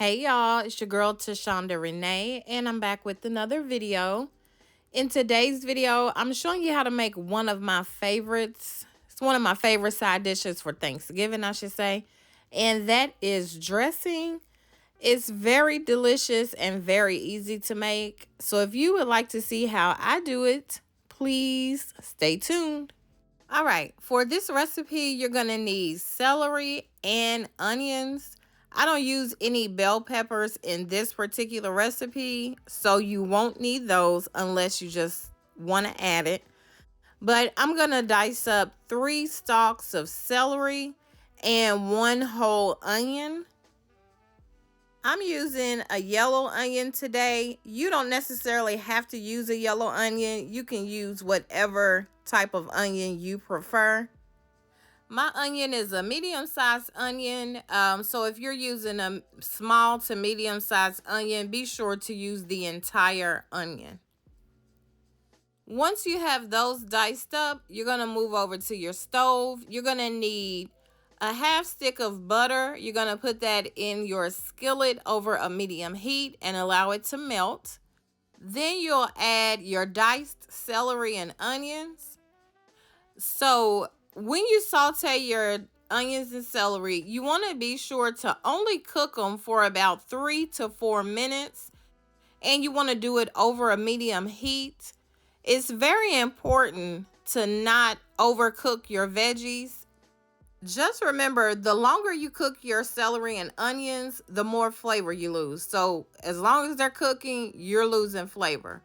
Hey y'all, it's your girl Tashondarenae, and I'm back with another video. In today's video, I'm showing you how to make one of my favorites. It's one of my favorite side dishes for Thanksgiving, I should say, and that is dressing. It's very delicious and very easy to make. So if you would like to see how I do it, please stay tuned. All right, for this recipe, you're gonna need celery and onions. I don't use any bell peppers in this particular recipe, so you won't need those unless you just want to add it. But I'm gonna dice up 3 stalks of celery and 1 whole onion. I'm using a yellow onion today. You don't necessarily have to use a yellow onion. You can use whatever type of onion you prefer. My onion is a medium-sized onion. So if you're using a small to medium-sized onion, be sure to use the entire onion. Once you have those diced up, you're going to move over to your stove. You're going to need a 1/2 stick of butter. You're going to put that in your skillet over a medium heat and allow it to melt. Then you'll add your diced celery and onions. So when you saute your onions and celery, you want to be sure to only cook them for about 3 to 4 minutes. And you want to do it over a medium heat. It's very important to not overcook your veggies. Just remember, the longer you cook your celery and onions, the more flavor you lose. So as long as they're cooking, you're losing flavor.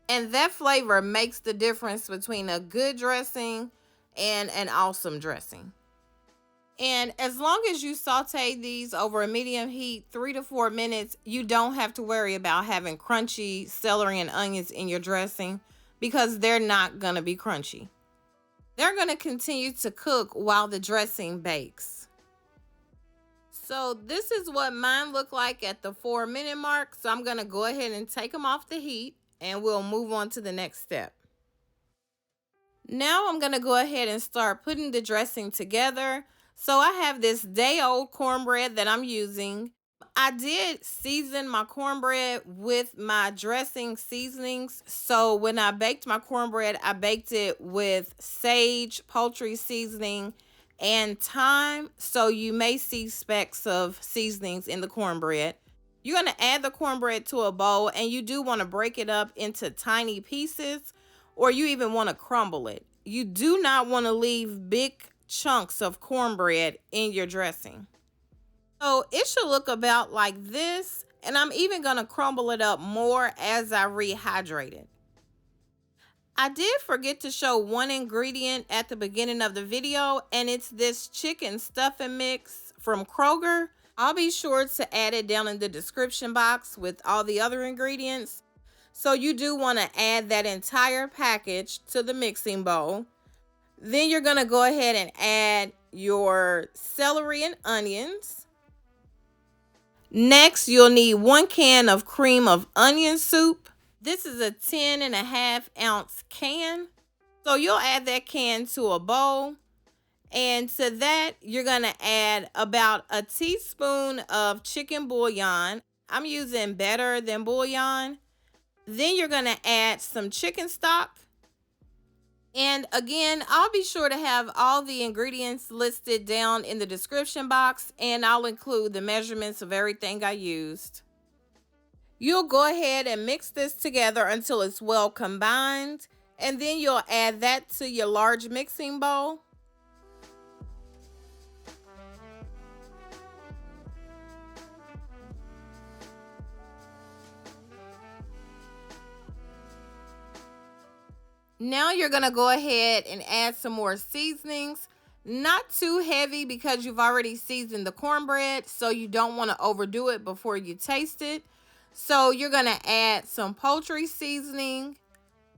And that flavor makes the difference between a good dressing and an awesome dressing. And as long as you saute these over a medium heat, 3 to 4 minutes, you don't have to worry about having crunchy celery and onions in your dressing because they're not going to be crunchy. They're going to continue to cook while the dressing bakes. So this is what mine look like at the 4-minute mark. So I'm going to go ahead and take them off the heat and we'll move on to the next step. Now I'm going to go ahead and start putting the dressing together. So I have this day-old cornbread that I'm using. I did season my cornbread with my dressing seasonings. So when I baked my cornbread, I baked it with sage, poultry seasoning, and thyme. So you may see specks of seasonings in the cornbread. You're going to add the cornbread to a bowl, and you do want to break it up into tiny pieces, or you even want to crumble it. You do not want to leave big chunks of cornbread in your dressing. So it should look about like this, and I'm even going to crumble it up more as I rehydrate it. I did forget to show one ingredient at the beginning of the video, and it's this chicken stuffing mix from Kroger. I'll be sure to add it down in the description box with all the other ingredients. So you do want to add that entire package to the mixing bowl. Then you're going to go ahead and add your celery and onions. Next, you'll need 1 can of cream of onion soup. This is a 10.5-ounce can. So you'll add that can to a bowl. And to that, you're going to add about a teaspoon of chicken bouillon. I'm using Better Than Bouillon. Then you're going to add some chicken stock. And again, I'll be sure to have all the ingredients listed down in the description box, and I'll include the measurements of everything I used. You'll go ahead and mix this together until it's well combined, and then you'll add that to your large mixing bowl. Now you're going to go ahead and add some more seasonings. Not too heavy because you've already seasoned the cornbread, so you don't want to overdo it before you taste it. So you're going to add some poultry seasoning,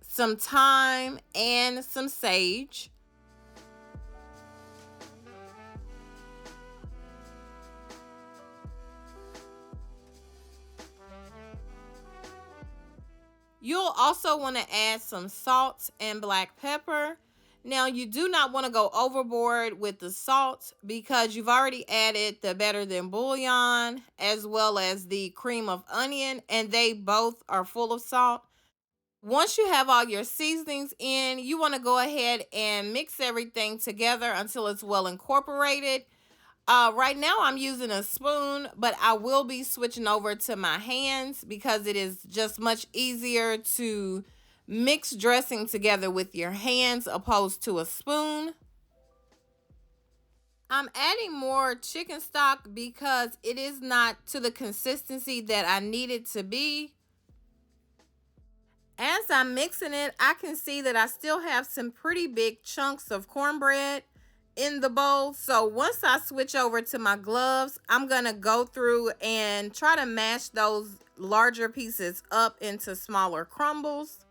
some thyme, and some sage. You'll also want to add some salt and black pepper. Now, you do not want to go overboard with the salt because you've already added the better than bouillon as well as the cream of onion, and they both are full of salt. Once you have all your seasonings in, you want to go ahead and mix everything together until it's well incorporated. Right now I'm using a spoon, but I will be switching over to my hands because it is just much easier to mix dressing together with your hands opposed to a spoon. I'm adding more chicken stock because it is not to the consistency that I need it to be. As I'm mixing it, I can see that I still have some pretty big chunks of cornbread in the bowl. So once I switch over to my gloves, I'm going to go through and try to mash those larger pieces up into smaller crumbles.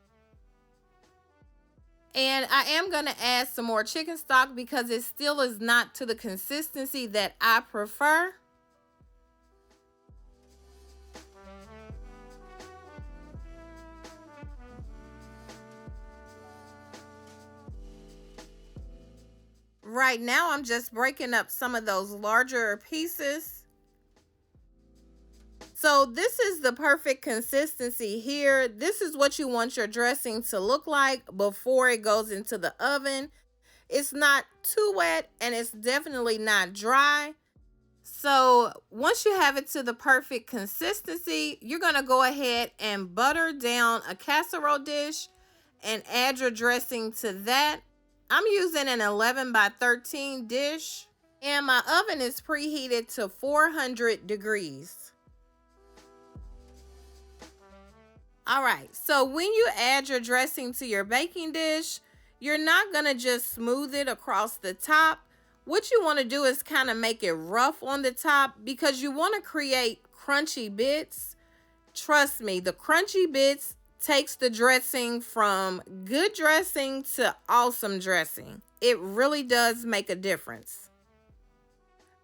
And I am going to add some more chicken stock because it still is not to the consistency that I prefer. Right now, I'm just breaking up some of those larger pieces. So this is the perfect consistency here. This is what you want your dressing to look like before it goes into the oven. It's not too wet and it's definitely not dry. So once you have it to the perfect consistency, you're going to go ahead and butter down a casserole dish and add your dressing to that. I'm using an 11 by 13 dish and my oven is preheated to 400 degrees. All right, so when you add your dressing to your baking dish, you're not gonna just smooth it across the top. What you wanna do is kind of make it rough on the top because you wanna create crunchy bits. Trust me, the crunchy bits takes the dressing from good dressing to awesome dressing. It really does make a difference.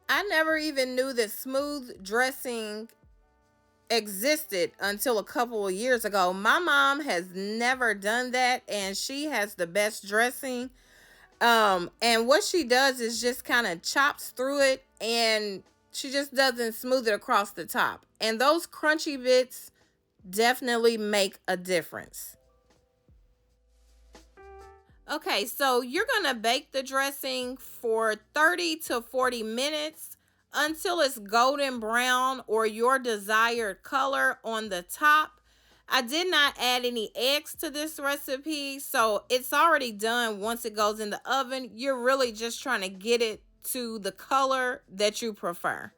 I never even knew that smooth dressing existed until a couple of years ago. My mom has never done that and she has the best dressing. And what she does is just kind of chops through it and she just doesn't smooth it across the top. And those crunchy bits definitely make a difference. Okay, so you're gonna bake the dressing for 30 to 40 minutes until it's golden brown or your desired color on the top. I did not add any eggs to this recipe, so it's already done once it goes in the oven. You're really just trying to get it to the color that you prefer.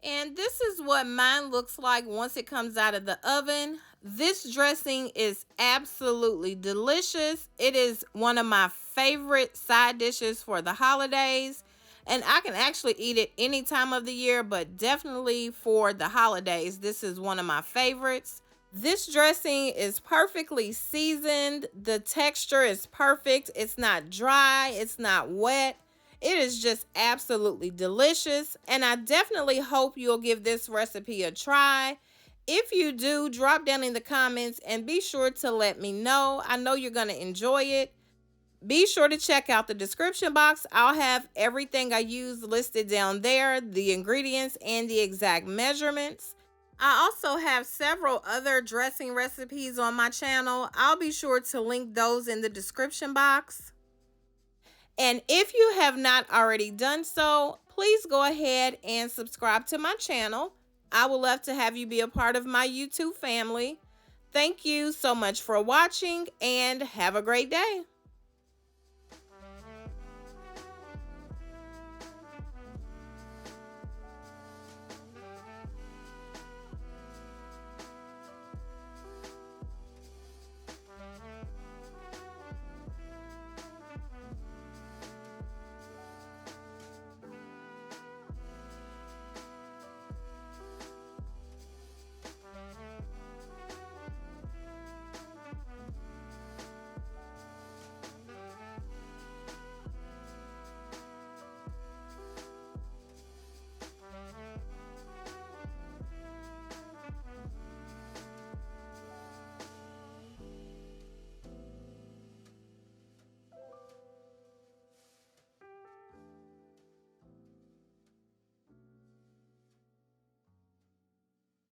And this is what mine looks like once it comes out of the oven. This dressing is absolutely delicious. It is one of my favorite side dishes for the holidays. And I can actually eat it any time of the year, but definitely for the holidays, this is one of my favorites. This dressing is perfectly seasoned. The texture is perfect. It's not dry. It's not wet. It is just absolutely delicious. And I definitely hope you'll give this recipe a try. If you do, drop down in the comments and be sure to let me know. I know you're going to enjoy it. Be sure to check out the description box. I'll have everything I use listed down there, the ingredients and the exact measurements. I also have several other dressing recipes on my channel. I'll be sure to link those in the description box. And if you have not already done so, please go ahead and subscribe to my channel. I would love to have you be a part of my YouTube family. Thank you so much for watching and have a great day.